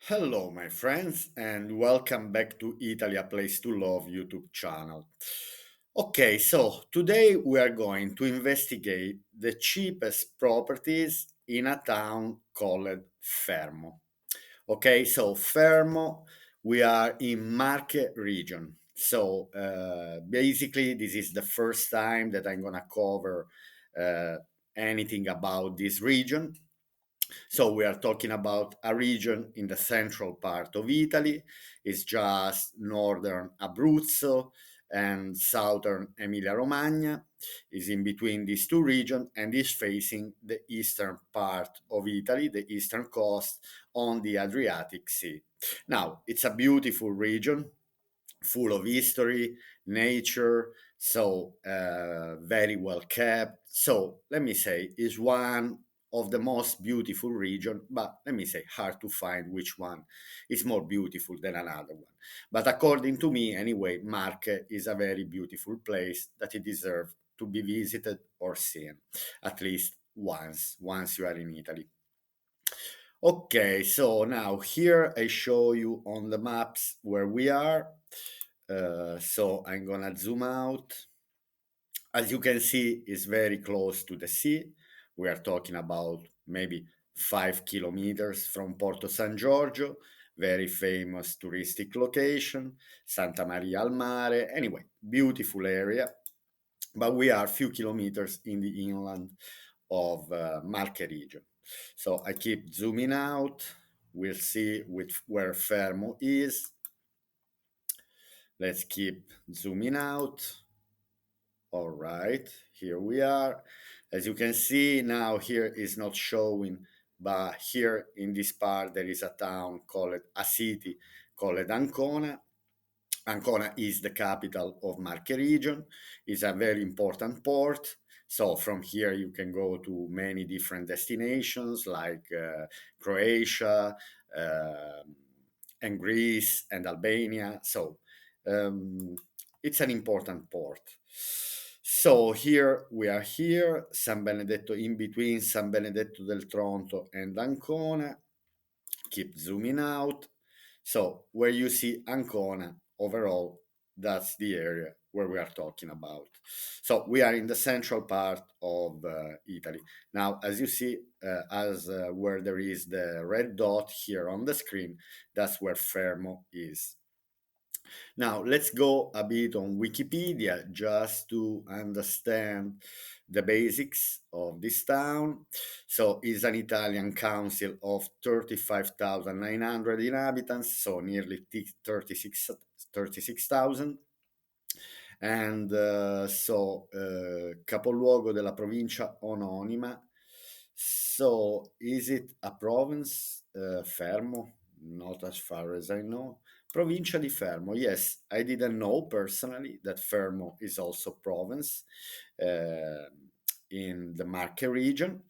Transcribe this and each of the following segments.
Hello, my friends, and welcome back to Italy, a place to love YouTube channel. Okay, so today we are going to investigate the cheapest properties in a town called Fermo. Okay, so Fermo, we are in Marche region. So basically, this is the first time that I'm gonna cover uh, anything about this region. So we are talking about a region in the central part of Italy. It's just northern Abruzzo and southern Emilia-Romagna. Is in between these two regions and is facing the eastern part of Italy, the eastern coast on the Adriatic Sea. Now, it's a beautiful region full of history, nature, so very well kept. So let me say, is one of the most beautiful region, but let me say, hard to find which one is more beautiful than another one. But according to me, anyway, Marche is a very beautiful place that it deserves to be visited or seen, at least once you are in Italy. Okay, so now here I show you on the maps where we are. So I'm gonna zoom out. As you can see, it's very close to the sea. We are talking about maybe 5 kilometers from Porto San Giorgio, very famous touristic location, Santa Maria al Mare. Anyway, beautiful area, but we are a few kilometers in the inland of Marche region. So I keep zooming out. We'll see where Fermo is. Let's keep zooming out. All right, here we are. As you can see now, here is not showing, but here in this part there is a town called a city called Ancona. Ancona is the capital of Marche region. It's a very important port. So from here you can go to many different destinations like Croatia and Greece and Albania. So um, it's an important port. So here we are here, San Benedetto in between San Benedetto del Tronto and Ancona. Keep zooming out. So where you see Ancona, overall, that's the area where we are talking about. So we are in the central part of Italy. Now, as you see, as where there is the red dot here on the screen, that's where Fermo is. Now, let's go a bit on Wikipedia just to understand the basics of this town. So, it's an Italian council of 35,900 inhabitants, so nearly 36,000. And capoluogo della provincia omonima. So, is it a province? Fermo? Not as far as I know. Provincia di Fermo. Yes, I didn't know personally that Fermo is also province uh, in the Marche region.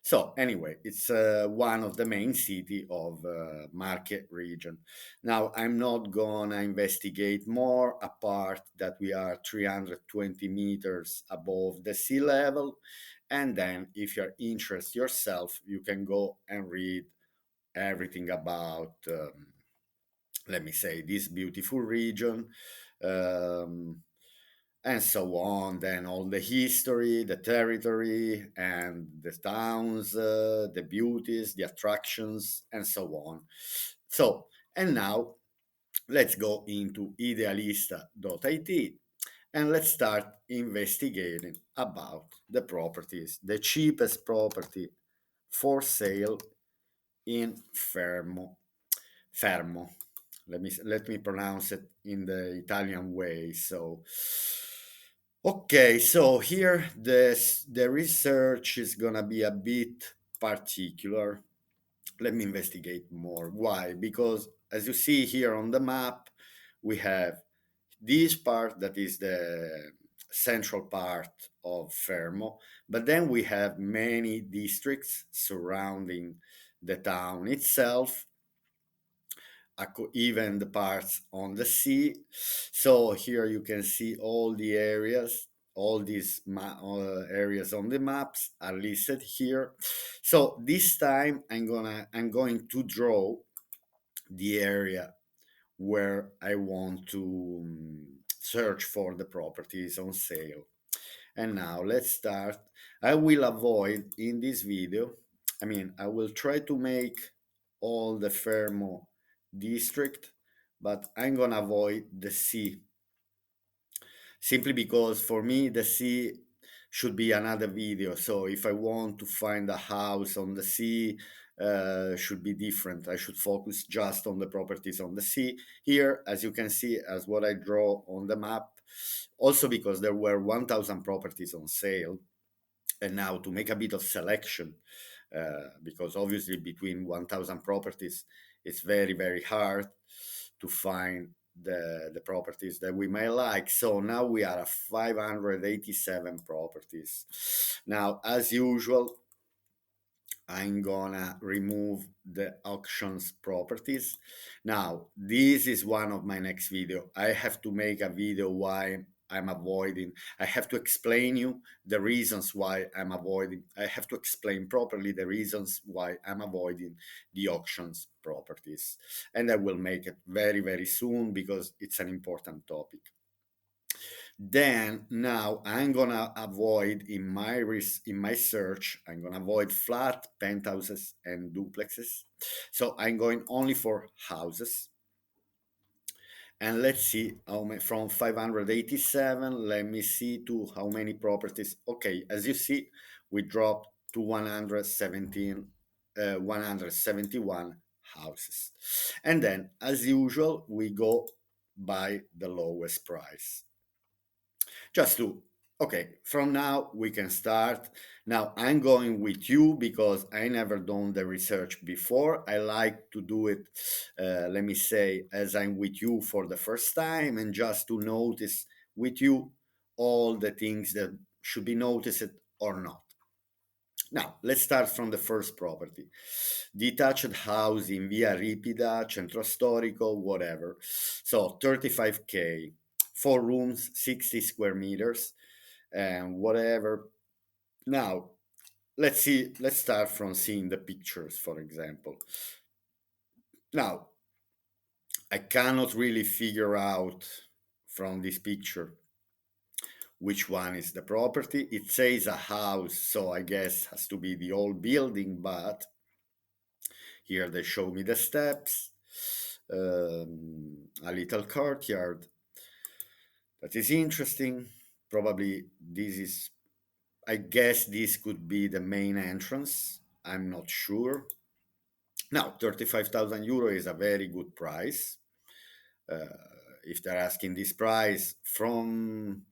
So anyway, it's one of the main city of Marche region. Now I'm not gonna investigate more apart that we are 320 meters above the sea level, and then if you're interested yourself, you can go and read everything about let me say this beautiful region um, and so on. Then all the history, the territory, and the towns, the beauties, the attractions, and so on. So, and now let's go into idealista.it and let's start investigating about the properties, the cheapest property for sale in Fermo. Fermo. Let me pronounce it in the Italian way. So, okay, so here the research is gonna be a bit particular. Let me investigate more. Why? Because as you see here on the map, we have this part that is the central part of Fermo, but then we have many districts surrounding the town itself, even the parts on the sea. So here you can see all the areas, all these areas on the maps are listed here. So this time I'm going to draw the area where I want to search for the properties on sale. And now let's start. I will avoid in this video, I will try to make all the FERMO district, but I'm gonna avoid the sea, simply because for me the sea should be another video. So if I want to find a house on the sea, should be different. I should focus just on the properties on the sea. Here, as you can see, as what I draw on the map, also because there were 1,000 properties on sale, and now to make a bit of selection, because obviously between 1,000 properties, it's very hard to find the properties that we may like. So now we are at 587 properties. Now, as usual, I'm gonna remove the auctions properties. Now, this is one of my next video. I have to make a video why I'm avoiding. I have to explain you the reasons why I'm avoiding. I have to explain properly the reasons why I'm avoiding the auctions properties. And I will make it very soon because it's an important topic. Then now I'm gonna avoid in my search, I'm gonna avoid flat, penthouses, and duplexes. So I'm going only for houses. And let's see how many, from 587, let me see to how many properties. Okay, as you see, we dropped to 171 houses. And then, as usual, we go by the lowest price. Just to, okay, from now we can start. Now I'm going with you because I never done the research before. I like to do it, let me say, as I'm with you for the first time, and just to notice with you all the things that should be noticed or not. Now, let's start from the first property. Detached house in Via Ripida, Centro Storico, whatever. So 35K, 4 rooms, 60 square meters, and whatever. Now, let's start from seeing the pictures, for example. Now, I cannot really figure out from this picture which one is the property. It says a house, so I guess has to be the old building, but here they show me the steps, a little courtyard. That is interesting. Probably this is, I guess this could be the main entrance. I'm not sure. Now, 35,000 euro is a very good price. Uh, if they're asking this price from,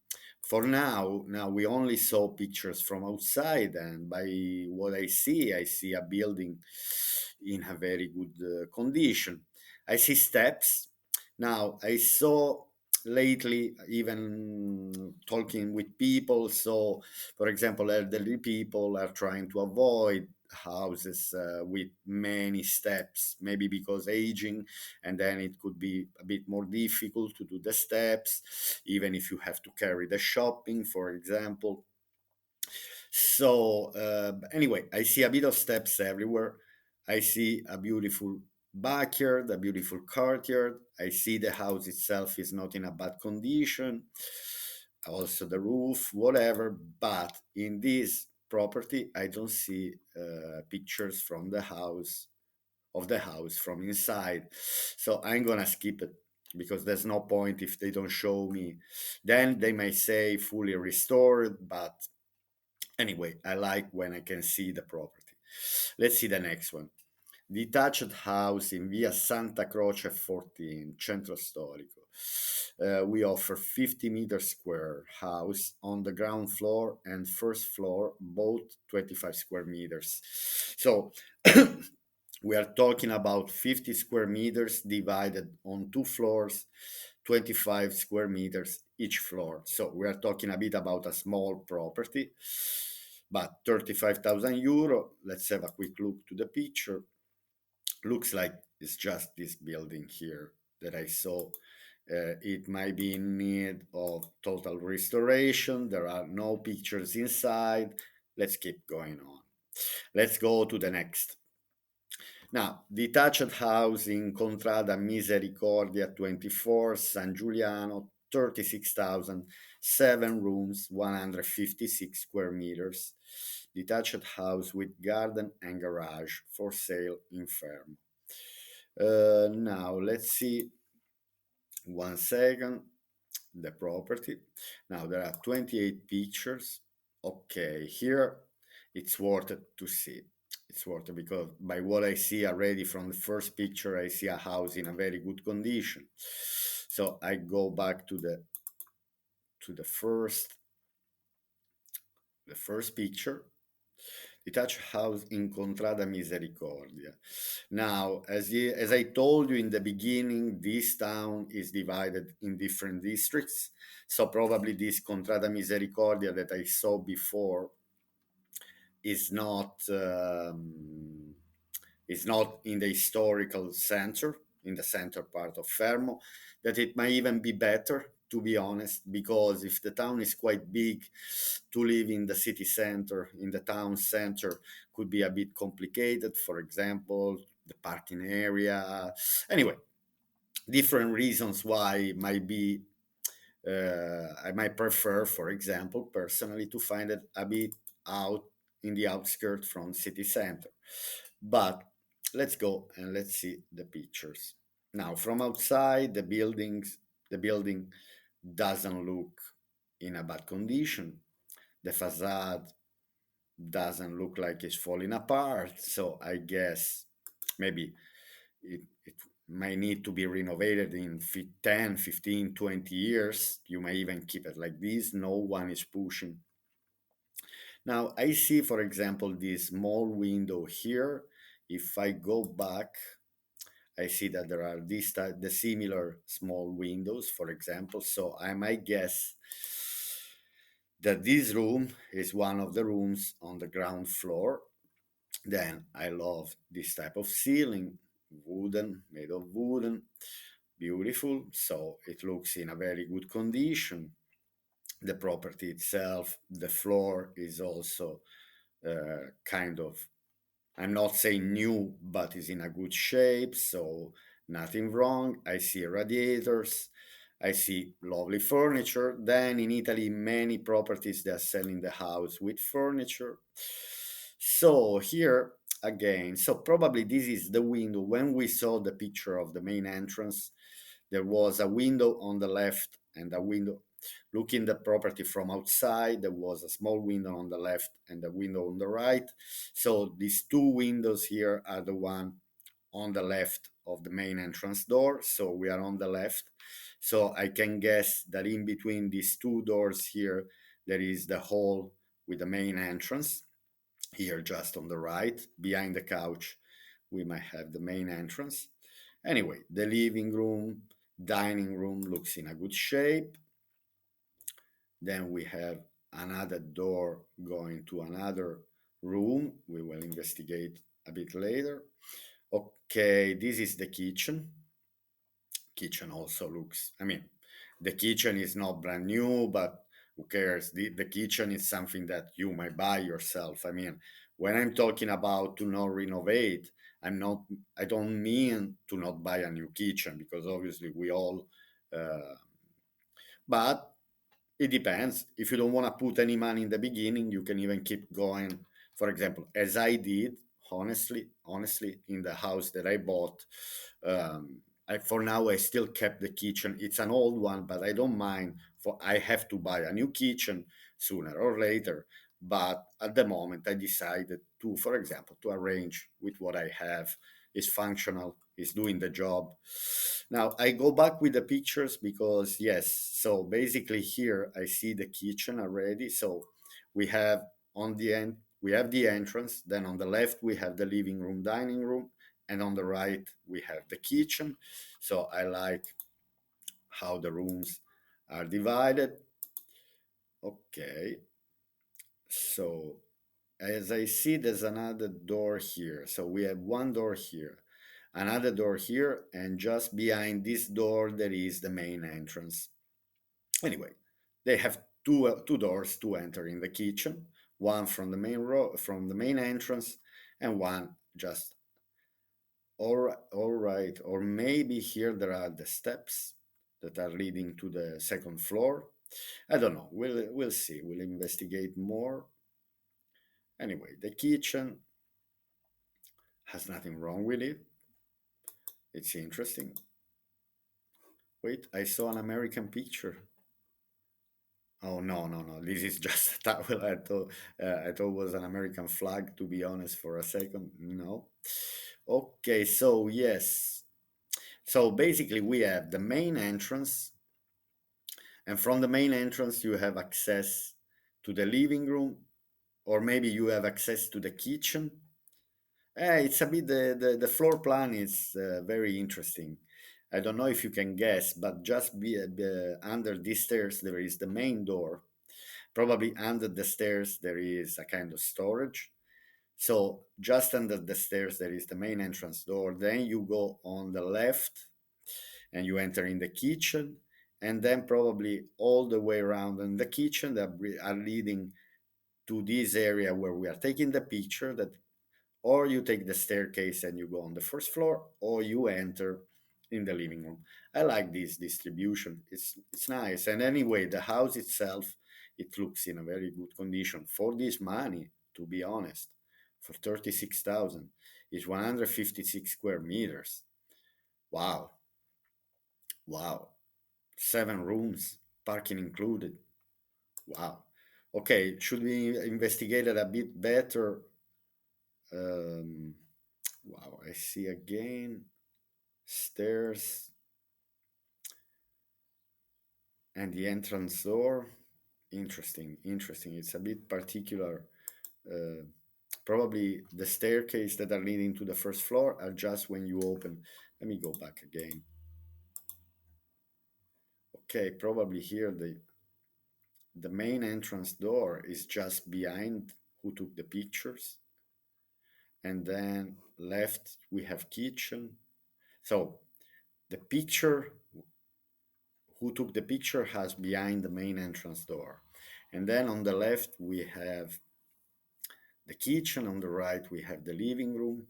for now we only saw pictures from outside, and by what I see a building in a very good condition. I see steps. Now, I saw lately, even talking with people, so for example, elderly people are trying to avoid houses with many steps, maybe because aging, and then it could be a bit more difficult to do the steps, even if you have to carry the shopping, for example. So anyway, I see a bit of steps everywhere. I see a beautiful backyard, a beautiful courtyard. I see the house itself is not in a bad condition. Also the roof, whatever. But in this property, I don't see pictures from the house, of the house from inside. So I'm gonna skip it because there's no point if they don't show me. Then they may say fully restored, but anyway, I like when I can see the property. Let's see the next one. Detached house in Via Santa Croce 14, Centro Storico. We offer 50 meter square house on the ground floor and first floor, both 25 square meters. So we are talking about 50 square meters divided on 2 floors, 25 square meters each floor. So we are talking a bit about a small property, but 35,000 euro. Let's have a quick look to the picture. Looks like it's just this building here that I saw. It might be in need of total restoration. There are no pictures inside. Let's keep going on. Let's go to the next. Now, detached house in Contrada Misericordia 24, San Giuliano, 36,000, 7 rooms, 156 square meters. Detached house with garden and garage for sale in Fermo. Now, let's see, one second, the property. Now, there are 28 pictures. Okay, here it's worth it to see. It's worth it because by what I see already from the first picture, I see a house in a very good condition. So I go back to the first picture. Detached house in Contrada Misericordia. Now, as I told you in the beginning, this town is divided in different districts. So probably this Contrada Misericordia that I saw before is not in the historical center, in the center part of Fermo, that it might even be better, to be honest, because if the town is quite big, to live in the city center, in the town center, could be a bit complicated. For example, the parking area. Anyway, different reasons why it might be. I might prefer, for example, personally, to find it a bit out in the outskirts from city center. But let's go and let's see the pictures. Now, from outside, the building doesn't look in a bad condition. The facade doesn't look like it's falling apart. So I guess maybe it might need to be renovated in 10, 15, 20 years. You may even keep it like this. No one is pushing. Now, I see, for example, this small window here. If I go back, I see that there are the similar small windows, for example. So I might guess that this room is one of the rooms on the ground floor. Then I love this type of ceiling, wooden, made of wooden, beautiful. So it looks in a very good condition. The property itself, the floor is also kind of, I'm not saying new, but is in a good shape, so nothing wrong. I see radiators, I see lovely furniture. Then in Italy, many properties they are selling the house with furniture. So here again, so probably this is the window. When we saw the picture of the main entrance, there was a window on the left and a window looking the property from outside. There was a small window on the left and a window on the right. So these two windows here are the one on the left of the main entrance door. So we are on the left. So I can guess that in between these two doors here, there is the hall with the main entrance. Here, just on the right, behind the couch, we might have the main entrance. Anyway, the living room, dining room looks in a good shape. Then we have another door going to another room. We will investigate a bit later. Okay, this is the kitchen. Kitchen also looks, I mean, the kitchen is not brand new, but who cares? The kitchen is something that you might buy yourself. I mean, when I'm talking about to not renovate, I don't mean to not buy a new kitchen because obviously we all, uh, but it depends. If you don't want to put any money in the beginning, you can even keep going. For example, as I did, honestly, in the house that I bought, for now I still kept the kitchen. It's an old one, but I don't mind. For I have to buy a new kitchen sooner or later. But at the moment, I decided to, for example, to arrange with what I have. Is functional, is doing the job. Now I go back with the pictures because yes, so basically here I see the kitchen already. So we have on the end we have the entrance, then on the left we have the living room, dining room, and on the right we have the kitchen. So I like how the rooms are divided. Okay, so as I see, there's another door here. So we have one door here, another door here, and just behind this door, there is the main entrance. Anyway, they have two doors to enter in the kitchen, one from the main entrance, and one just all right. Or maybe here there are the steps that are leading to the second floor. I don't know. We'll see. We'll investigate more. Anyway, the kitchen has nothing wrong with it. It's interesting. Wait, I saw an American picture. Oh no, no, no! This is just a towel. I thought it was an American flag. To be honest, for a second, no. Okay, so yes. So basically, we have the main entrance, and from the main entrance, you have access to the living room, or maybe you have access to the kitchen. It's a bit the floor plan is very interesting. I don't know if you can guess, but just under these stairs there is the main door. Probably under the stairs there is a kind of storage. So just under the stairs there is the main entrance door. Then you go on the left and you enter in the kitchen, and then probably all the way around in the kitchen that are leading to this area where we are taking the picture, that or you take the staircase and you go on the first floor, or you enter in the living room. I like this distribution. It's nice. And anyway, the house itself, it looks in a very good condition for this money, to be honest. For 36,000, it's 156 square meters. Wow. Wow. 7 rooms, parking included. Wow. Okay, should we investigate it a bit better? Um, wow, I see again stairs and the entrance door. Interesting, interesting. It's a bit particular. Uh, Probably the staircase that are leading to the first floor are just when you open. Let me go back again. Okay, probably here the main entrance door is just behind who took the pictures, and then left we have kitchen. So the picture who took the picture has behind the main entrance door, and then on the left we have the kitchen, on the right we have the living room.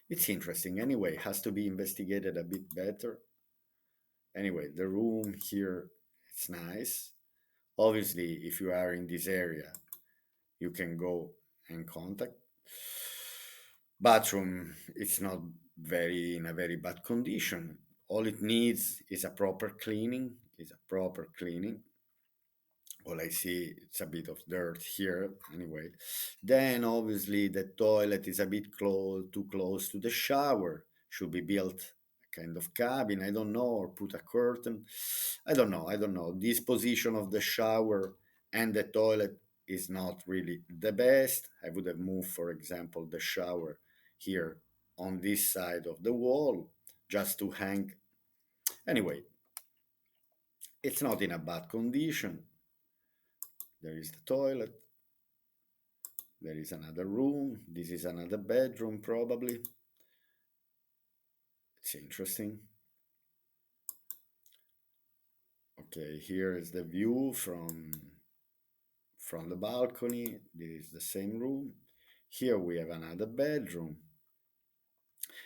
It's interesting. Anyway, has to be investigated a bit better. Anyway, the room here, it's nice. Obviously, if you are in this area, you can go and contact. Bathroom, it's not very in a very bad condition. All it needs is a proper cleaning. Is a proper cleaning. All I see, it's a bit of dirt here. Anyway, then obviously the toilet is a bit too close to the shower. Should be built a kind of cabin. I don't know, or put a curtain. I don't know. I don't know. This position of the shower and the toilet is not really the best. I would have moved, for example, the shower here on this side of the wall just to hang. Anyway, it's not in a bad condition. There is the toilet. There is another room. This is another bedroom, probably. It's interesting. Okay, here is the view from the balcony. This is the same room. Here we have another bedroom.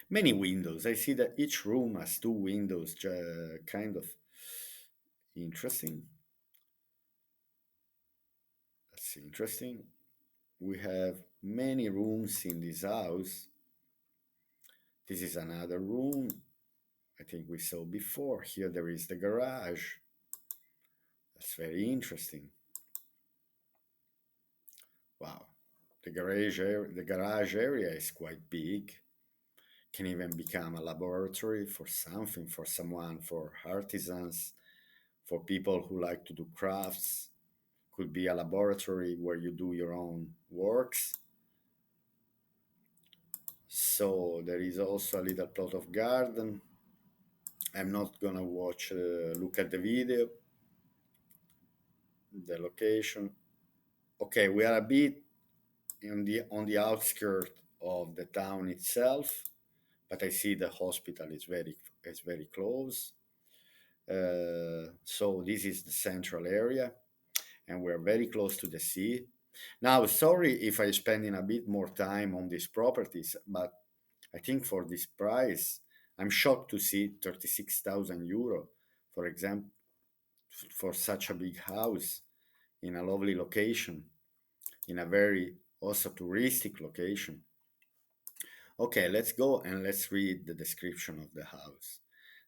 Many windows. I see that each room has 2 windows, kind of interesting. That's interesting. We have many rooms in this house. This is another room. I think we saw before. Here there is the garage. That's very interesting. Wow. The garage area is quite big. Can even become a laboratory for something, for someone, for artisans, for people who like to do crafts. Could be a laboratory where you do your own works. So there is also a little plot of garden. I'm not gonna look at the video, the location. Okay, we are a bit on the outskirts of the town itself, but I see the hospital is very close. So this is the central area, and we're very close to the sea. Now, sorry if I spending a bit more time on these properties, but I think for this price, I'm shocked to see 36,000 euro, for example, for such a big house in a lovely location, in a very also touristic location. Okay, let's go and let's read the description of the house.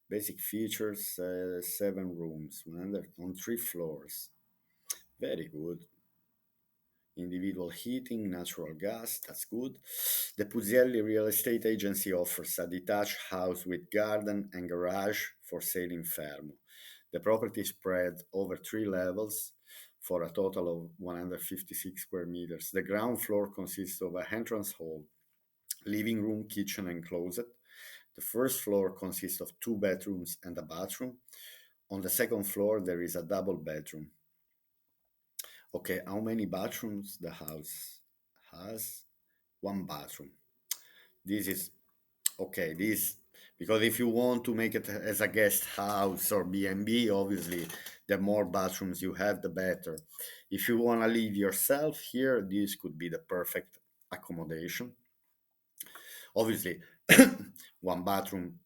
Basic features: 7 rooms, on 3 floors. Very good. Individual heating, natural gas, that's good. The Puzielli Real Estate Agency offers a detached house with garden and garage for sale in Fermo. The property is spread over 3 levels for a total of 156 square meters. The ground floor consists of a entrance hall, living room, kitchen, and closet. The first floor consists of 2 bedrooms and a bathroom. On the second floor, there is a double bedroom. Okay, how many bathrooms the house has? 1 bathroom. This is okay. This because if you want to make it as a guest house or B&B, obviously, the more bathrooms you have, the better. If you want to live yourself here, this could be the perfect accommodation. Obviously, 1 bathroom,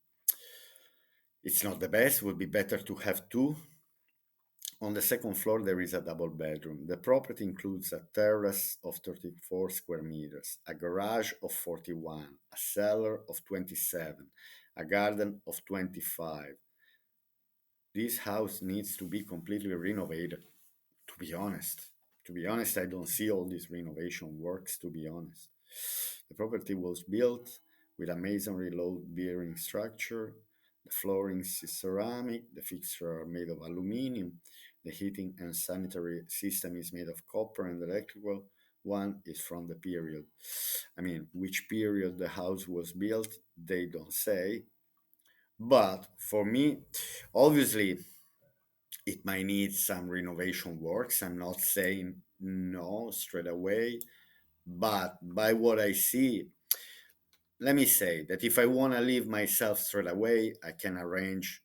it's not the best. Would be better to have two. On the second floor, there is a double bedroom. The property includes a terrace of 34 square meters, a garage of 41, a cellar of 27, a garden of 25. This house needs to be completely renovated, to be honest. To be honest, I don't see all these renovation works, to be honest. The property was built with a masonry load bearing structure. The flooring is ceramic, the fixtures are made of aluminum, the heating and sanitary system is made of copper, and the electrical one is from the period. I mean, which period the house was built, they don't say. But for me, obviously, it might need some renovation works. I'm not saying no straight away, but by what I see, let me say that if I want to live myself straight away, I can arrange.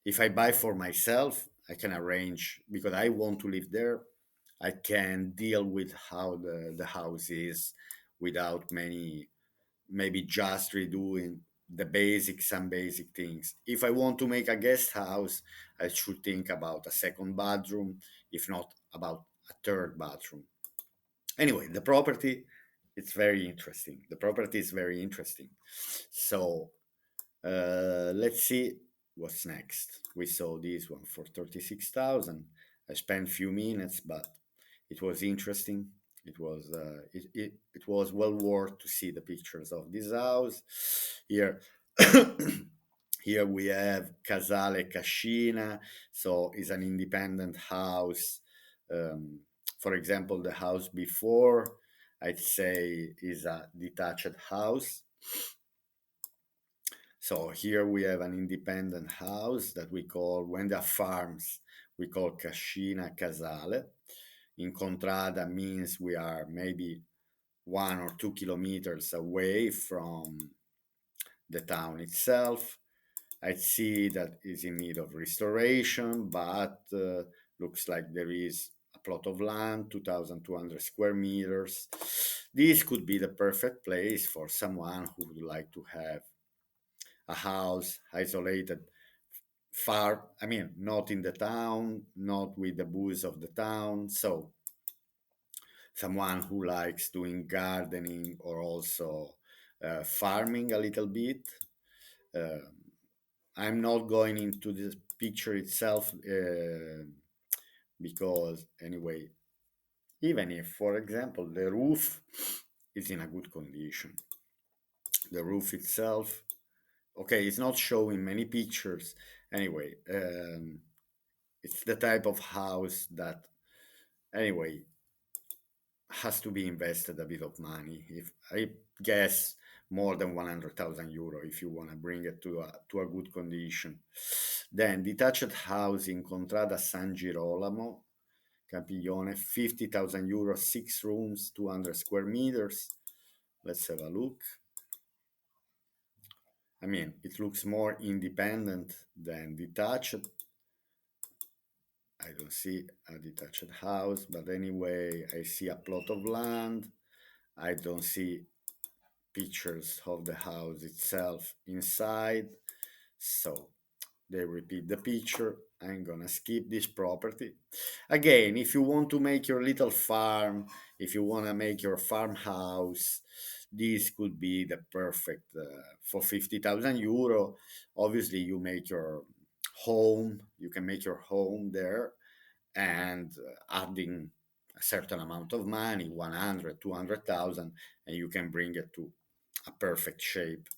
If I buy for myself, I can arrange because I want to live there. I can deal with how the house is without many, maybe just redoing the basic, some basic things. If I want to make a guest house, I should think about a second bathroom, if not about a third bathroom. Anyway, the property, it's very interesting. The property is very interesting. So let's see what's next. We saw this one for 36,000. I spent few minutes, but it was interesting. It was well worth to see the pictures of this house. Here, here we have Casale Cascina, so it's an independent house. For example, the house before, I'd say, is a detached house. So here we have an independent house that we call, when there are farms, we call Cascina Casale. In Contrada means we are maybe 1 or 2 kilometers away from the town itself. I see that is in need of restoration, but looks like there is a plot of land, 2,200 square meters. This could be the perfect place for someone who would like to have a house isolated far, I mean, not in the town, not with the booze of the town. So someone who likes doing gardening or also farming a little bit. Uh, I'm not going into the picture itself because, anyway, even if, for example, the roof is in a good condition, the roof itself, okay, it's not showing many pictures. Anyway, it's the type of house that, anyway, has to be invested a bit of money. If I guess more than 100,000 euro if you want to bring it to a good condition. Then detached house in Contrada San Girolamo, Campiglione, 50,000 euro, 6 rooms, 200 square meters. Let's have a look. I mean, it looks more independent than detached. I don't see a detached house, but anyway, I see a plot of land. I don't see pictures of the house itself inside. So they repeat the picture. I'm gonna skip this property. Again, if you want to make your little farm, if you wanna make your farmhouse, this could be the perfect for 50,000 euro. Obviously, you make your home. You can make your home there, and adding a certain amount of money, 100, 200,000, and you can bring it to a perfect shape.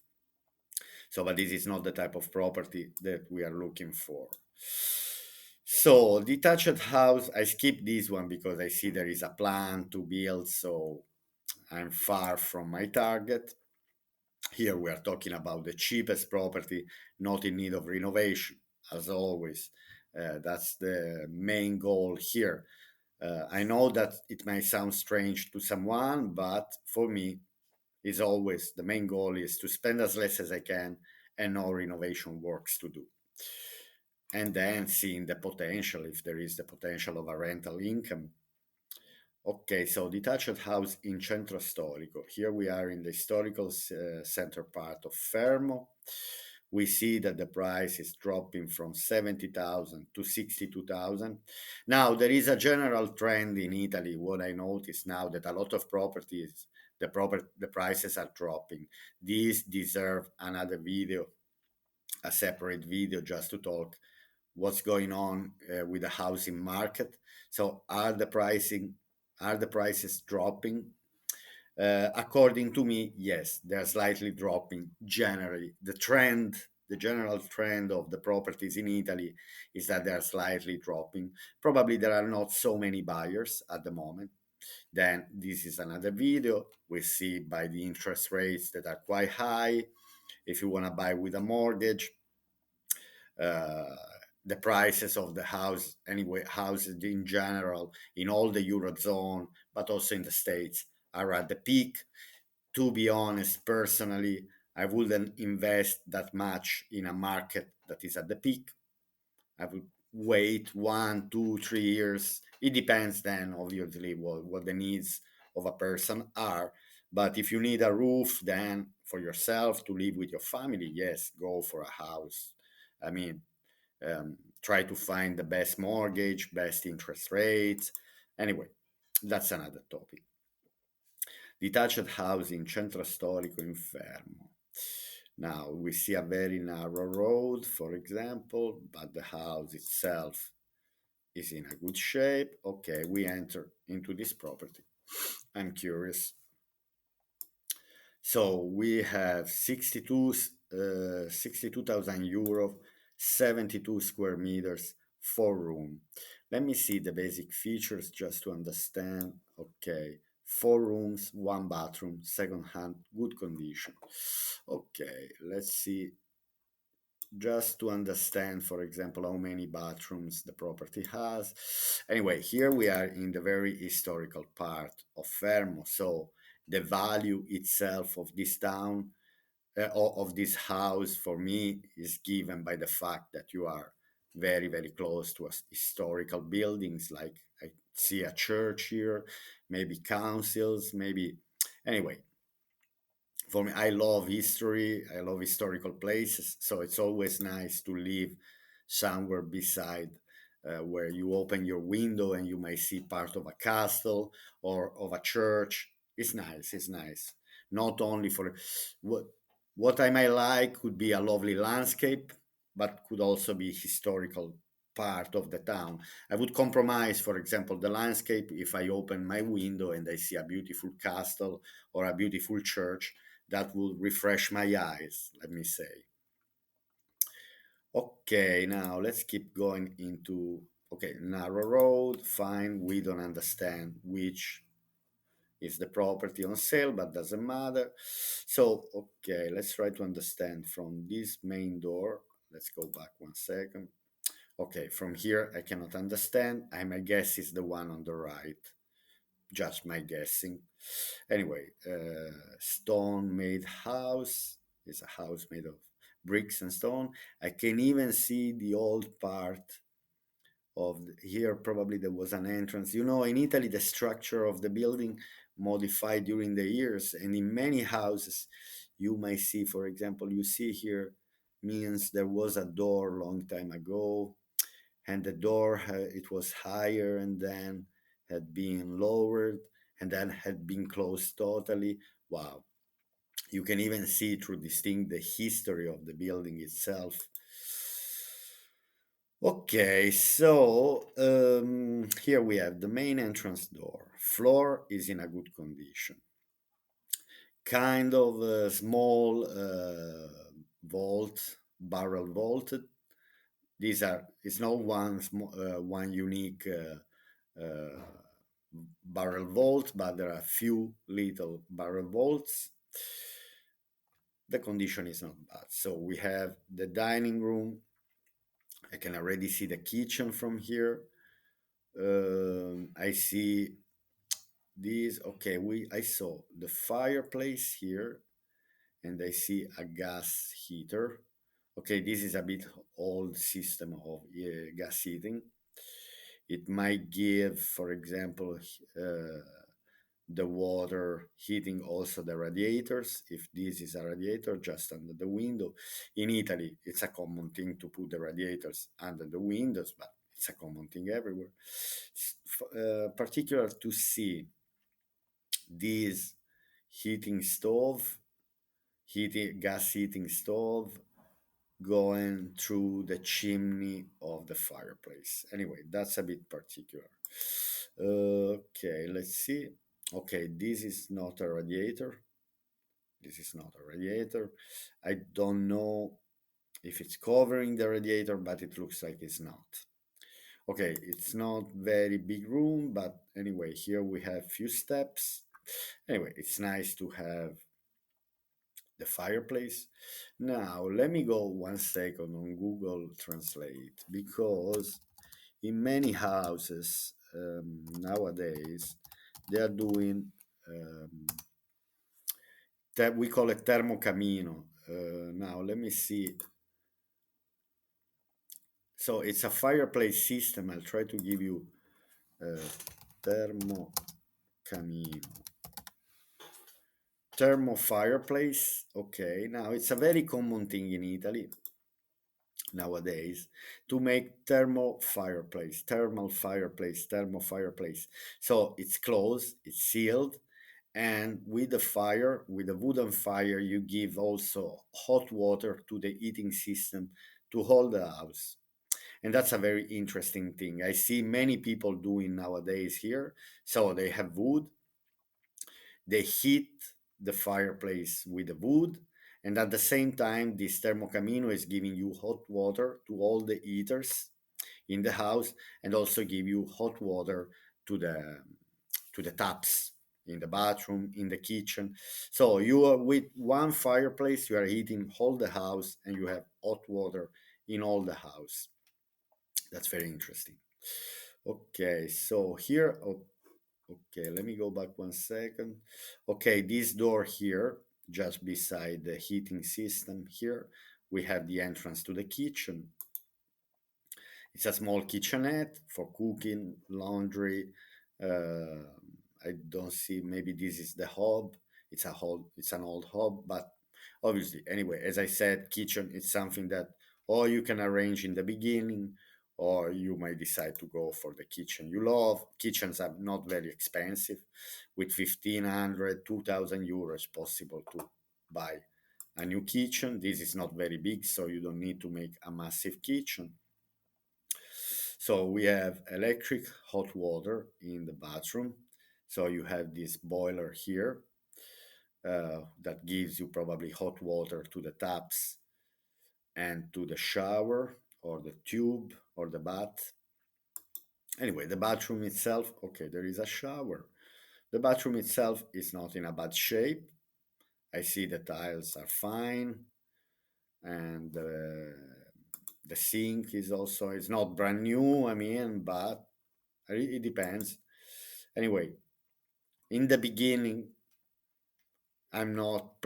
So, but this is not the type of property that we are looking for. So, detached house, I skip this one because I see there is a plan to build, so I'm far from my target. Here we are talking about the cheapest property, not in need of renovation, as always. That's the main goal here. I know that it may sound strange to someone, but for me, is always the main goal is to spend as less as I can and no renovation works to do. And then seeing the potential, if there is the potential of a rental income. Okay, so detached house in Centro Storico. Here we are in the historical center part of Fermo. We see that the price is dropping from 70,000 to 62,000. Now, there is a general trend in Italy. What I notice now that a lot of properties, the prices are dropping. These deserve another video, a separate video just to talk what's going on with the housing market. So are the prices dropping? According to me, yes, they're slightly dropping generally. The general trend of the properties in Italy is that they're slightly dropping. Probably there are not so many buyers at the moment. Then this is another video. We see by the interest rates that are quite high. If you want to buy with a mortgage, uh, the prices of the house, anyway, houses in general in all the Eurozone, but also in the States, are at the peak. To be honest, personally, I wouldn't invest that much in a market that is at the peak. I would wait 1, 2, 3 years. It depends then, obviously, what the needs of a person are. But if you need a roof, then for yourself to live with your family, yes, go for a house. I mean, try to find the best mortgage, best interest rates. Anyway, that's another topic. Detached house in Centro Storico in Fermo. Now we see a very narrow road, for example, but the house itself is in a good shape. Okay, we enter into this property. I'm curious. So we have 62,000 euro, 72 square meters, 4 room. Let me see the basic features just to understand. Okay, 4 rooms, 1 bathroom, second hand, good condition. Okay, let's see just to understand, for example, how many bathrooms the property has. Anyway, here we are in the very historical part of Fermo. So the value itself of this town, of this house, for me, is given by the fact that you are very, very close to historical buildings. Like I see a church here, maybe councils, maybe. Anyway, for me, I love history. I love historical places. So it's always nice to live somewhere beside where you open your window and you may see part of a castle or of a church. It's nice. It's nice. Not only for what what I might like could be a lovely landscape, but could also be historical part of the town. I would compromise, for example, the landscape if I open my window and I see a beautiful castle or a beautiful church that will refresh my eyes, let me say. Okay, now let's keep going into, okay, narrow road, fine, we don't understand which is the property on sale, but doesn't matter. So, okay, let's try to understand from this main door. Let's go back 1 second. Okay, from here I cannot understand. My guess is the one on the right. Just my guessing. Anyway, stone made house is a house made of bricks and stone. I can even see the old part of here. Probably there was an entrance. You know, in Italy, the structure of the building modified during the years. And in many houses, you may see, for example, you see here means there was a door long time ago, and the door it was higher and then had been lowered and then had been closed totally. Wow, you can even see through this thing the history of the building itself. Okay, so here we have the main entrance door. Floor is in a good condition. Kind of a small vault, barrel vaulted. These are, it's not one unique barrel vault, but there are a few little barrel vaults. The condition is not bad. So we have the dining room. I can already see the kitchen from here. I see these. Okay, I saw the fireplace here, and I see a gas heater. Okay, this is a bit old system of gas heating. It might give, for example, the water heating also the radiators. If this is a radiator just under the window, in Italy it's a common thing to put the radiators under the windows, but it's a common thing everywhere. Particular to see this heating stove, heating gas heating stove going through the chimney of the fireplace. Anyway, that's a bit particular. Okay, let's see. Okay, this is not a radiator. This is not a radiator. I don't know if it's covering the radiator, but it looks like it's not. Okay, it's not very big room, but anyway, here we have few steps. Anyway, it's nice to have the fireplace. Now, let me go 1 second on Google Translate, because in many houses nowadays they are doing that we call it termocamino. Now, let me see. So it's a fireplace system. I'll try to give you thermocamino. Thermo fireplace. Okay, now it's a very common thing in Italy nowadays to make thermal fireplace. So it's closed, it's sealed, and with the fire, with a wooden fire, you give also hot water to the heating system to hold the house. And that's a very interesting thing. I see many people doing nowadays here. So they have wood, they heat the fireplace with the wood, and at the same time, this thermocamino is giving you hot water to all the heaters in the house, and also give you hot water to the taps in the bathroom, in the kitchen. So you are with one fireplace, you are heating all the house, and you have hot water in all the house. That's very interesting. Okay, so here, okay, let me go back 1 second. Okay, this door here, just beside the heating system here, we have the entrance to the kitchen. It's a small kitchenette for cooking, laundry. Uh, I don't see, maybe this is the hob. It's an old hob, but obviously, anyway, as I said, kitchen is something that or you can arrange in the beginning, or you might decide to go for the kitchen you love. Kitchens are not very expensive. With 1,500, 2,000 euros possible to buy a new kitchen. This is not very big, so you don't need to make a massive kitchen. So we have electric hot water in the bathroom. So you have this boiler here that gives you probably hot water to the taps and to the shower or the tube or the bath. Anyway, the bathroom itself, okay, there is a shower. The bathroom itself is not in a bad shape. I see the tiles are fine, and the sink is also, it's not brand new, I mean, but it depends. Anyway, in the beginning, I'm not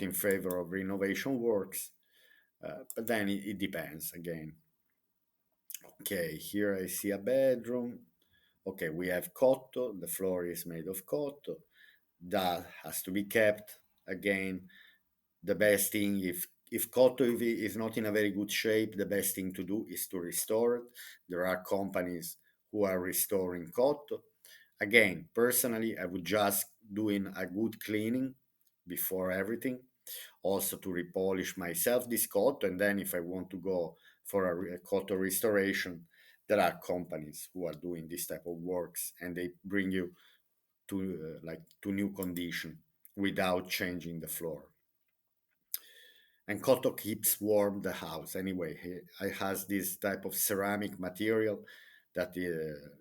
in favor of renovation works, but then it depends again. Okay, here I see a bedroom. Okay, we have cotto, the floor is made of cotto, that has to be kept. Again, the best thing, if cotto is not in a very good shape, the best thing to do is to restore it. There are companies who are restoring cotto. Again, personally, I would just doing a good cleaning before everything, also to repolish myself this cotto, and then if I want to go for a cotto restoration, there are companies who are doing this type of works, and they bring you to like to new condition without changing the floor. And cotton keeps warm the house anyway. It has this type of ceramic material that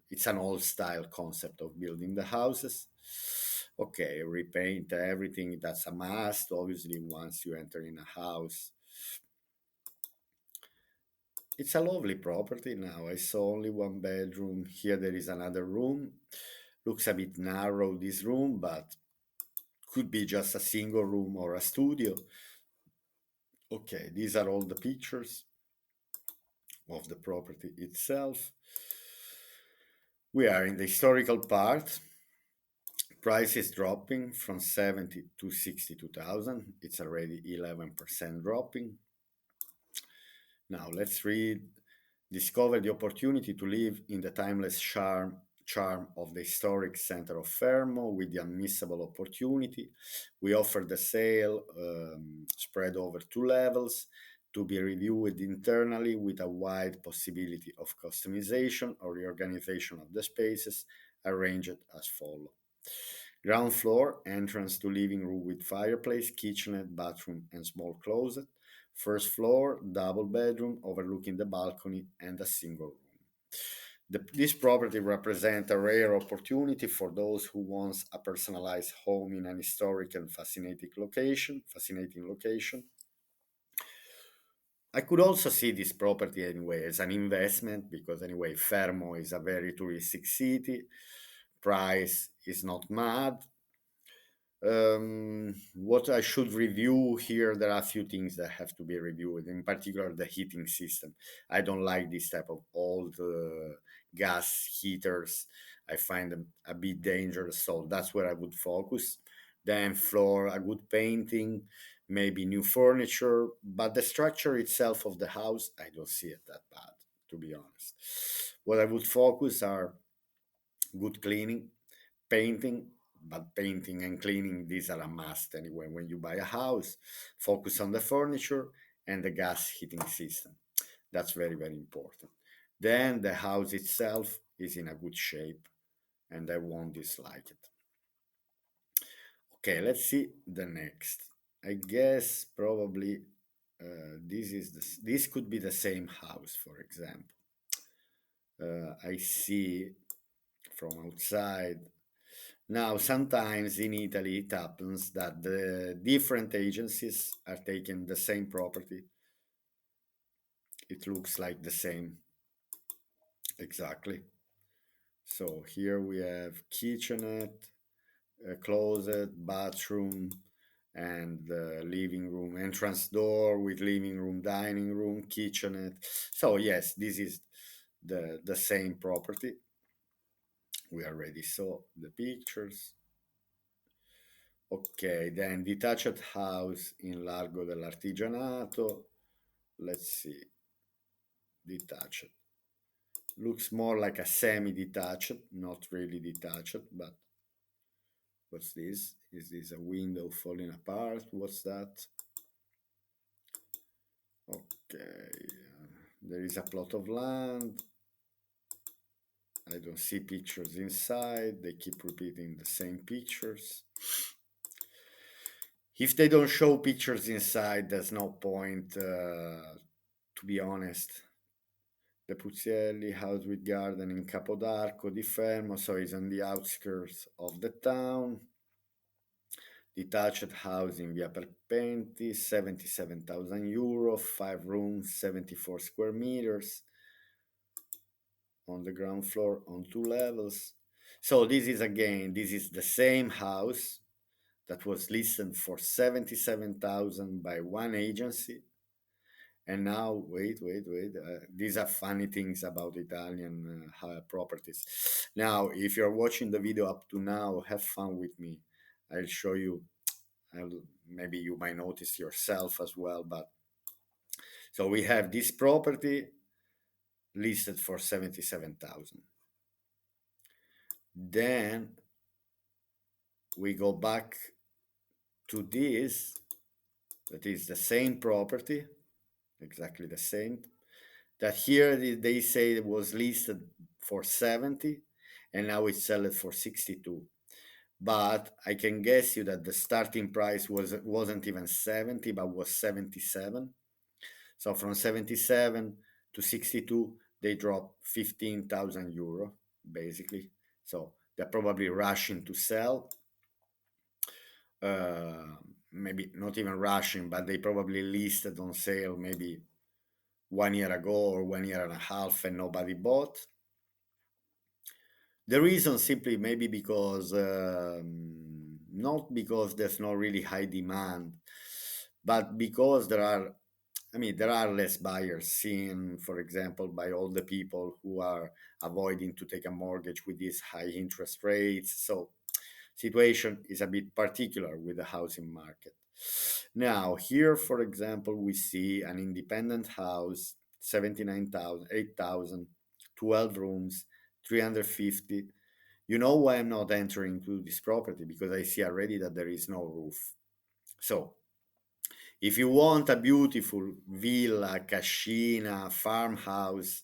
it's an old style concept of building the houses. Okay, repaint everything, that's a must obviously once you enter in a house. It's a lovely property. Now I saw only one bedroom. Here there is another room. Looks a bit narrow this room, but could be just a single room or a studio. Okay, these are all the pictures of the property itself. We are in the historical part. Price is dropping from 70 to 62,000. It's already 11% dropping. Now let's read. Discover the opportunity to live in the timeless charm of the historic center of Fermo with the unmissable opportunity. We offer the sale spread over 2 levels to be reviewed internally with a wide possibility of customization or reorganization of the spaces arranged as follows. Ground floor, entrance to living room with fireplace, kitchenette, bathroom, and small closet. First floor, double bedroom overlooking the balcony and a single room. This property represents a rare opportunity for those who want a personalized home in an historic and fascinating location. I could also see this property anyway as an investment because anyway Fermo is a very touristic city. Price is not mad. What I should review here, there are a few things that have to be reviewed, in particular the heating system. I don't like this type of old gas heaters. I find them a bit dangerous, so that's where I would focus. Then floor, a good painting, maybe new furniture, but the structure itself of the house, I don't see it that bad, to be honest. What I would focus are good cleaning, painting, but painting and cleaning, these are a must anyway. When you buy a house, focus on the furniture and the gas heating system. That's very, very important. Then the house itself is in a good shape and I won't dislike it. Okay, let's see the next. I guess probably this could be the same house, for example. I see from outside. Now, sometimes in Italy, it happens that the different agencies are taking the same property. It looks like the same, exactly. So here we have kitchenette, closet, bathroom, and living room, entrance door with living room, dining room, kitchenette. So yes, this is the same property. We already saw the pictures. Ok, then detached house in Largo dell'Artigianato. Let's see. Detached. Looks more like a semi-detached, not really detached, but what's this? Is this a window falling apart? What's that? Okay, there is a plot of land. I don't see pictures inside. They keep repeating the same pictures. If they don't show pictures inside, there's no point, to be honest. The Puzielli house with garden in Capodarco di Fermo, so it's on the outskirts of the town. Detached house in Via Perpenti, 77,000 euro, 5 rooms, 74 square meters, on the ground floor on 2 levels. So this is the same house that was listed for 77,000 by one agency, And now, wait. These are funny things about Italian properties. Now, if you're watching the video up to now, have fun with me. I'll show you. Maybe you might notice yourself as well. But so we have this property listed for 77,000. Then we go back to this. That is the same property, exactly the same. That here they say it was listed for 70 and now it's sold for 62. But I can guess you that the starting price wasn't even 70 but was 77. So from 77 to 62 they dropped 15,000 euro basically. So they're probably rushing to sell. uh, Maybe not even rushing, but they probably listed on sale maybe 1 year ago or 1 year and a half and nobody bought. The reason simply maybe because not because there's no really high demand, but because there are less buyers seen, for example, by all the people who are avoiding to take a mortgage with these high interest rates. So situation is a bit particular with the housing market. Now, here, for example, we see an independent house, 79,000, 8,000, 12 rooms, 350. You know why I'm not entering to this property? Because I see already that there is no roof. So, if you want a beautiful villa, cascina, farmhouse,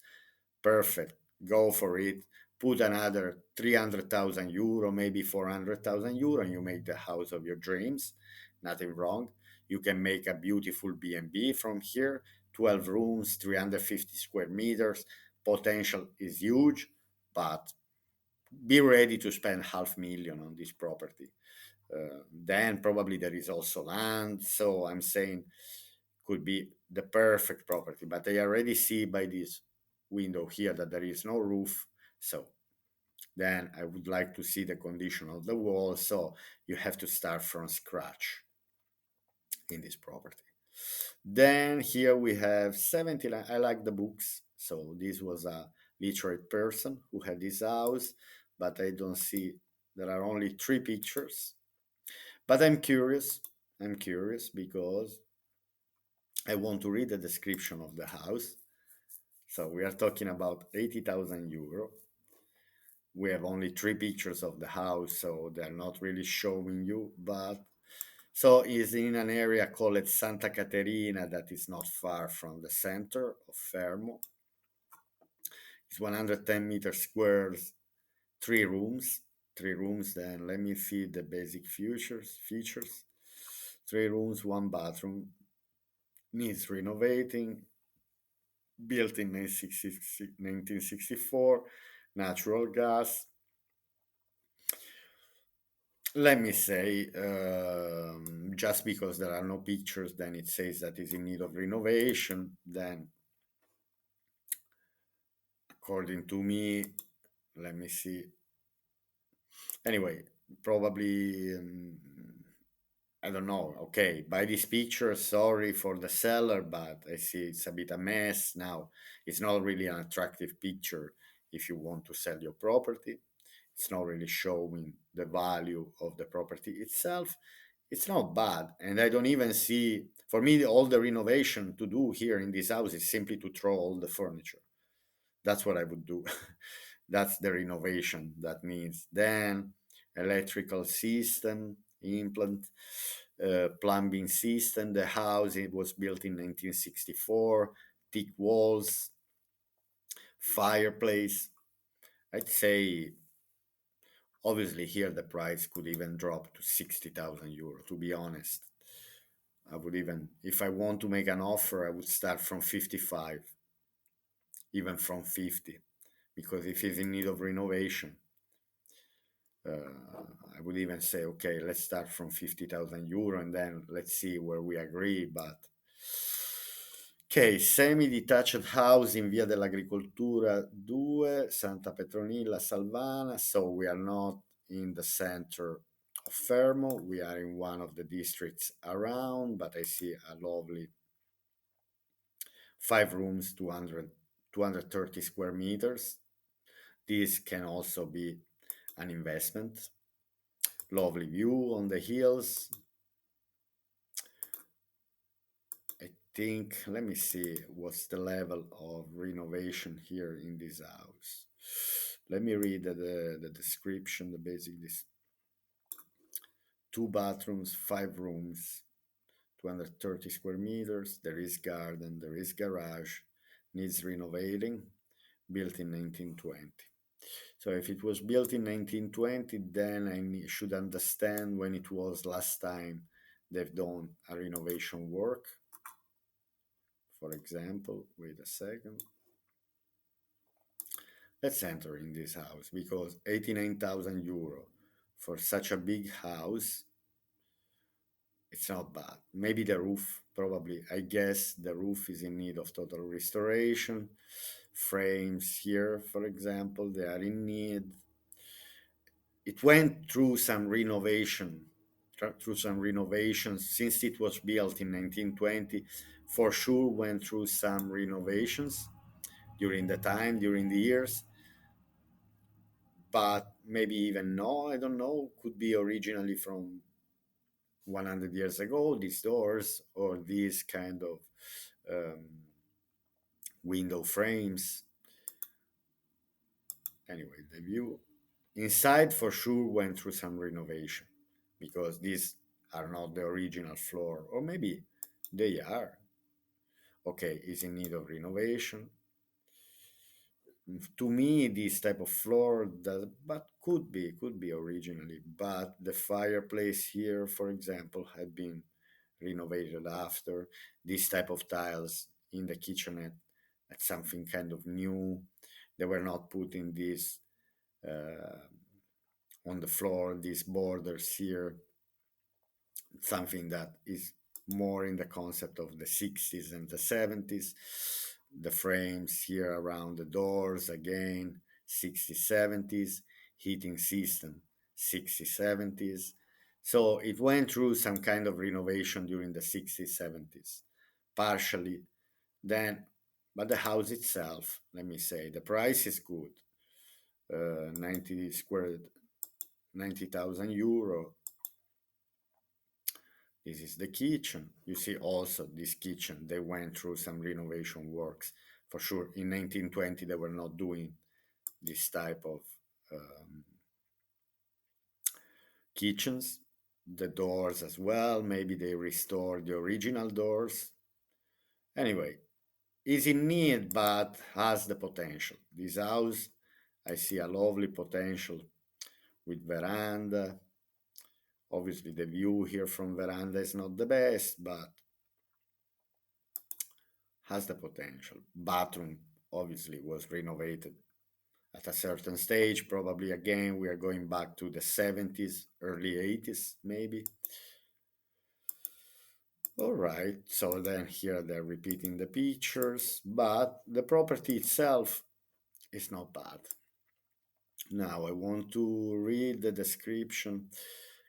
perfect, go for it. Put another 300,000 euro, maybe 400,000 euro, and you make the house of your dreams. Nothing wrong. You can make a beautiful B&B from here, 12 rooms, 350 square meters. Potential is huge, but be ready to spend 500,000 on this property. Then probably there is also land. So I'm saying could be the perfect property, but I already see by this window here that there is no roof. So then I would like to see the condition of the wall. So you have to start from scratch in this property. Then here we have 70. I like the books. So this was a literate person who had this house, but I don't see, there are only 3 pictures. But I'm curious. I'm curious because I want to read the description of the house. So we are talking about 80,000 euro. We have only 3 pictures of the house, so they're not really showing you. But so it's in an area called Santa Caterina that is not far from the center of Fermo. It's 110 meters squares, 3 rooms. 3 rooms. Then let me see the basic features. 3 rooms, 1 bathroom. Needs renovating. Built in 1964. Natural gas. Let me say, just because there are no pictures, then it says that it's in need of renovation. Then, according to me, let me see. Anyway, probably, I don't know. Okay, by this picture, sorry for the seller, but I see it's a bit a mess now. It's not really an attractive picture if you want to sell your property. It's not really showing the value of the property itself. It's not bad, and I don't even see, for me, all the renovation to do here in this house is simply to throw all the furniture. That's what I would do. That's the renovation that means. Then electrical system implant, plumbing system. The house, it was built in 1964. Thick walls, fireplace. I'd say obviously here the price could even drop to 60,000 euro, to be honest. I would even, if I want to make an offer, I would start from 55, even from 50, because if it's in need of renovation, I would even say, okay, let's start from 50,000 euro and then let's see where we agree. But okay, semi-detached house in Via dell'Agricoltura 2, Santa Petronilla Salvana. So we are not in the center of Fermo. We are in one of the districts around, but I see a lovely 5 rooms, 230 square meters. This can also be an investment. Lovely view on the hills. I think, let me see what's the level of renovation here in this house. Let me read the description, the basic. This 2 bathrooms, 5 rooms, 230 square meters. There is garden, there is garage, needs renovating, built in 1920. So if it was built in 1920, then I should understand when it was last time they've done a renovation work. For example, wait a second. Let's enter in this house because 89,000 euro for such a big house, it's not bad. Maybe the roof, probably, I guess the roof is in need of total restoration. Frames here, for example, they are in need. It went through some renovation, through some renovations since it was built in 1920. For sure, went through some renovations during the time, during the years, but maybe even no, I don't know. Could be originally from 100 years ago, these doors or these kind of um, window frames. Anyway, the view inside for sure went through some renovation because these are not the original floor, or maybe they are. Okay, is in need of renovation. To me, this type of floor does, but could be originally, but the fireplace here, for example, had been renovated after. This type of tiles in the kitchenette, that's something kind of new. They were not putting this uh, on the floor, these borders here, something that is more in the concept of the 60s and the 70s. The frames here around the doors, again, 60s, 70s, heating system, 60s, 70s. So it went through some kind of renovation during the 60s, 70s, partially. Then, but the house itself, let me say, the price is good. 90 square, 90,000 euro. This is the kitchen. You see also this kitchen, they went through some renovation works. For sure, in 1920, they were not doing this type of um, kitchens. The doors as well, maybe they restored the original doors. Anyway, is in need but has the potential. This house, I see a lovely potential with veranda. Obviously, the view here from veranda is not the best, but has the potential. Bathroom obviously was renovated at a certain stage. Probably again, we are going back to the 70s, early 80s, maybe. All right, so then here they're repeating the pictures, but the property itself is not bad. Now I want to read the description.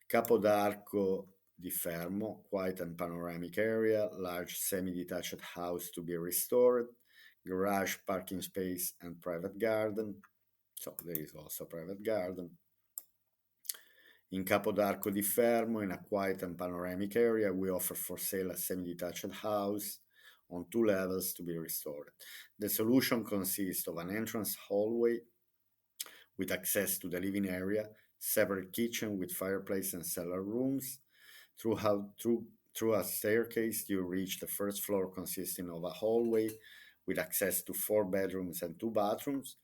Capo d'Arco di Fermo, quiet and panoramic area, large semi-detached house to be restored, garage, parking space, and private garden. So there is also a private garden. In Capo d'Arco di Fermo, in a quiet and panoramic area, we offer for sale a semi-detached house on 2 levels to be restored. The solution consists of an entrance hallway with access to the living area, separate kitchen with fireplace and cellar rooms. Through a staircase, you reach the first floor consisting of a hallway with access to 4 bedrooms and 2 bathrooms.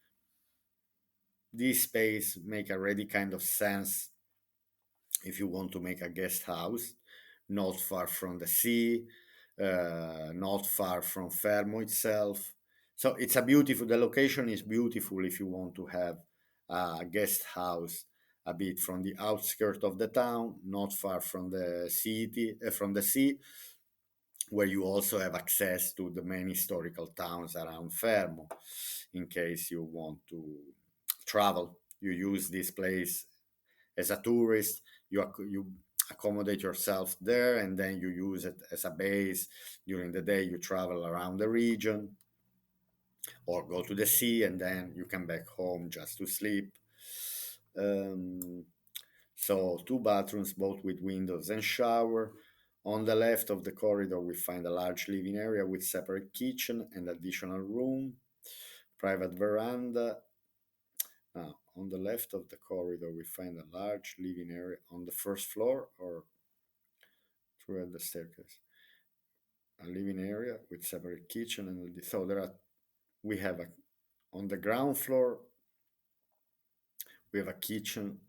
This space make already kind of sense if you want to make a guest house, not far from the sea, not far from Fermo itself. So it's a beautiful, the location is beautiful if you want to have a guest house a bit from the outskirts of the town, not far from the city, from the sea, where you also have access to the many historical towns around Fermo. In case you want to travel, you use this place as a tourist. You accommodate yourself there, and then you use it as a base. During the day you travel around the region or go to the sea, and then you come back home just to sleep. um, so two bathrooms, both with windows and shower. On the left of the corridor we find a large living area with separate kitchen and additional room, private veranda. Now, on the left of the corridor we find a large living area on the first floor or through the staircase. A living area with separate kitchen and so there are we have a on the ground floor we have a kitchen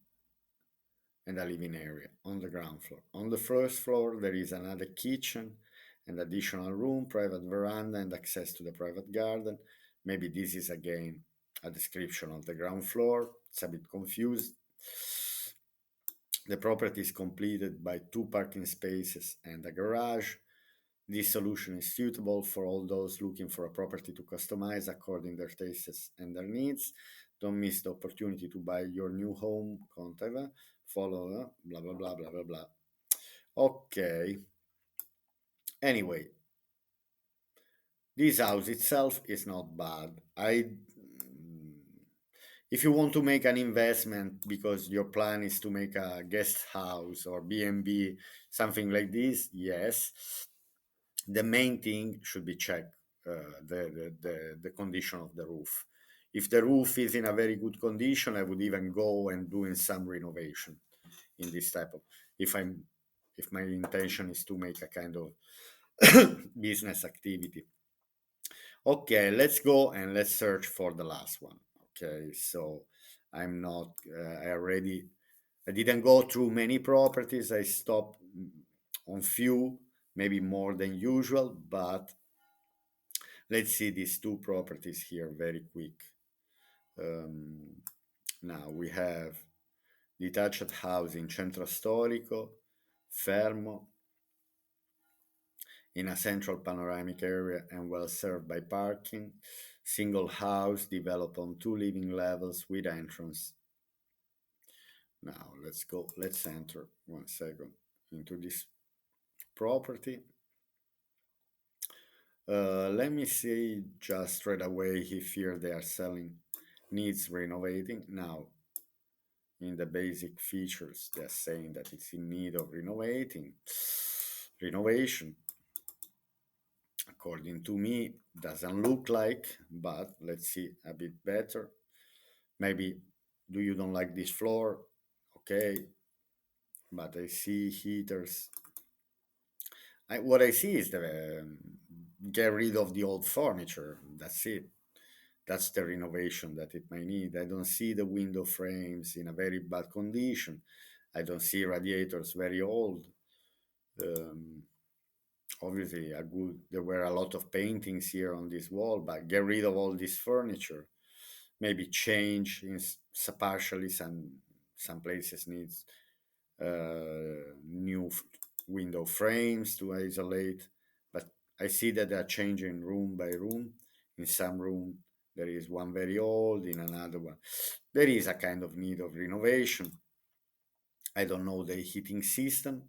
and a living area on the ground floor. On the first floor there is another kitchen and additional room, private veranda, and access to the private garden. Maybe this is again a description of the ground floor. It's a bit confused. The property is completed by two parking spaces and a garage. This solution is suitable for all those looking for a property to customize according their tastes and their needs. Don't miss the opportunity to buy your new home. Contact, follow, blah blah blah blah blah blah. Okay. Anyway, this house itself is not bad. If you want to make an investment because your plan is to make a guest house or B&B, something like this, yes, the main thing should be check the condition of the roof. If the roof is in a very good condition, I would even go and doing some renovation in this type of. If I'm if my intention is to make a kind of business activity. Okay, let's go and let's search for the last one. Okay, so I'm not. I didn't go through many properties. I stopped on few, maybe more than usual, but let's see these two properties here very quick. Um, Now we have detached house in Centro Storico, Fermo, in a central panoramic area and well served by parking. Single house developed on two living levels with entrance. Now let's enter 1 second into this property. Let me see just straight away if here they are selling needs renovating. Now, in the basic features, they're saying that it's in need of renovation. According to me, doesn't look like, but let's see a bit better. Maybe do you don't like this floor? Okay, but I see heaters. What I see is the get rid of the old furniture. That's it. That's the renovation that it might need. I don't see the window frames in a very bad condition. I don't see radiators very old. Um, Obviously, a good. There were a lot of paintings here on this wall, but get rid of all this furniture. Maybe change in partially some places needs new window frames to isolate. But I see that they are changing room by room. In some room there is one very old, in another one there is a kind of need of renovation. I don't know the heating system.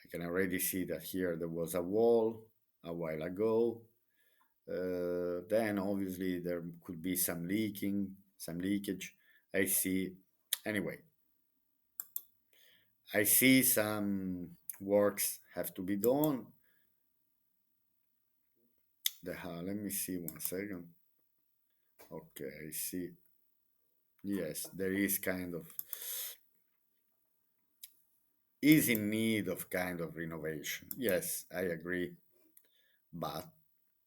I can already see that here there was a wall a while ago. Then obviously there could be some leakage. I see. Anyway, I see some works have to be done. Let me see 1 second. Okay, I see. Yes, there is kind of is in need of kind of renovation. Yes, I agree. But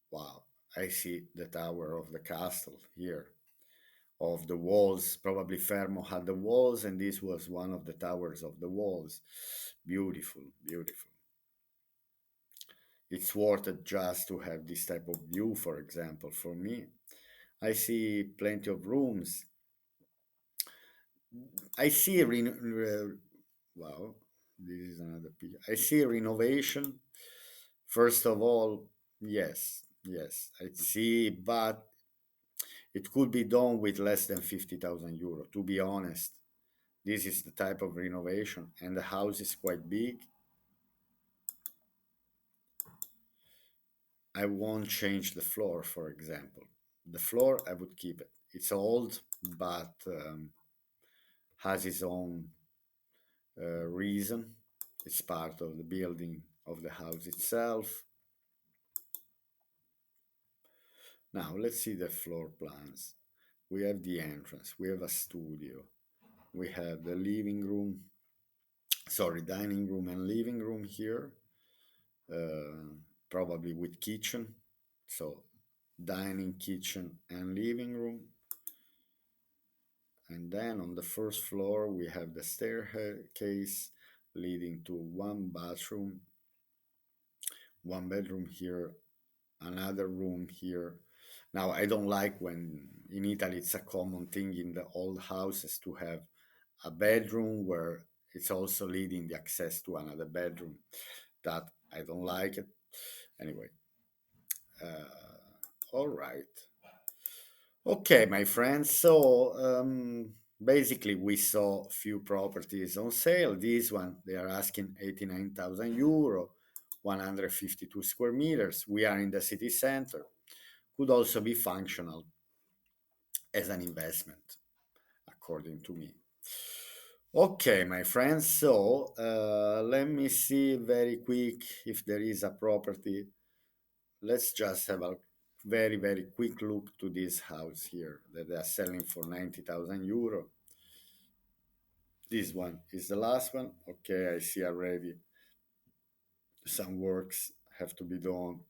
wow, I see the tower of the castle here. Of the walls, probably Fermo had the walls, and this was one of the towers of the walls. Beautiful, beautiful. It's worth it just to have this type of view, for example. For me, I see plenty of rooms. I see wow, this is another picture. I see renovation. First of all, yes, yes, I see, but it could be done with less than 50,000 euro. To be honest, This is the type of renovation, and the house is quite big. I won't change the floor, for example. The floor, I would keep it. It's old, but has its own reason. It's part of the building of the house itself. Now, let's see the floor plans. We have the entrance, we have a studio, we have the living room, sorry, dining room and living room here, uh, probably with kitchen. So, dining, kitchen, and living room. And then on the first floor, we have the staircase leading to one bathroom, one bedroom here, another room here. Now, I don't like when in Italy it's a common thing in the old houses to have a bedroom where it's also leading the access to another bedroom. That I don't like it. Anyway, all right. Okay, my friends. So basically, we saw a few properties on sale. This one, they are asking 89,000 euro, 152 square meters. We are in the city center. Could also be functional as an investment, according to me. Okay, my friends. So let me see very quick if there is a property. Let's just have a very quick look to this house here that they are selling for 90,000 euro. This one is the last one. Okay, I see already some works have to be done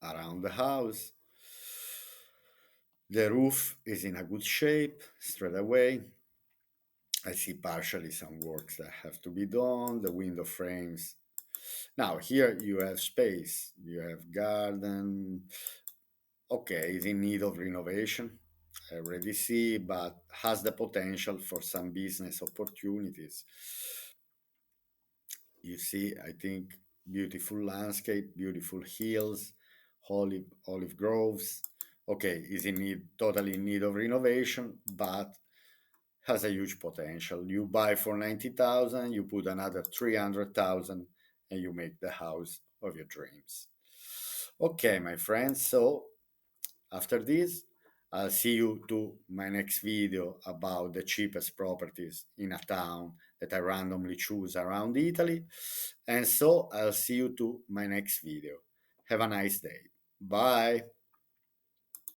around the house. The roof is in a good shape straight away. I see partially some works that have to be done, the window frames. Now, here you have space, you have garden. Okay, it's in need of renovation. I already see, but has the potential for some business opportunities. You see, I think beautiful landscape, beautiful hills, olive groves. Okay, is in need, totally in need of renovation, but has a huge potential. You buy for 90,000, you put another 300,000, and you make the house of your dreams. Okay, my friends. So after this, I'll see you to my next video about the cheapest properties in a town that I randomly choose around Italy. And so I'll see you to my next video. Have a nice day. Bye.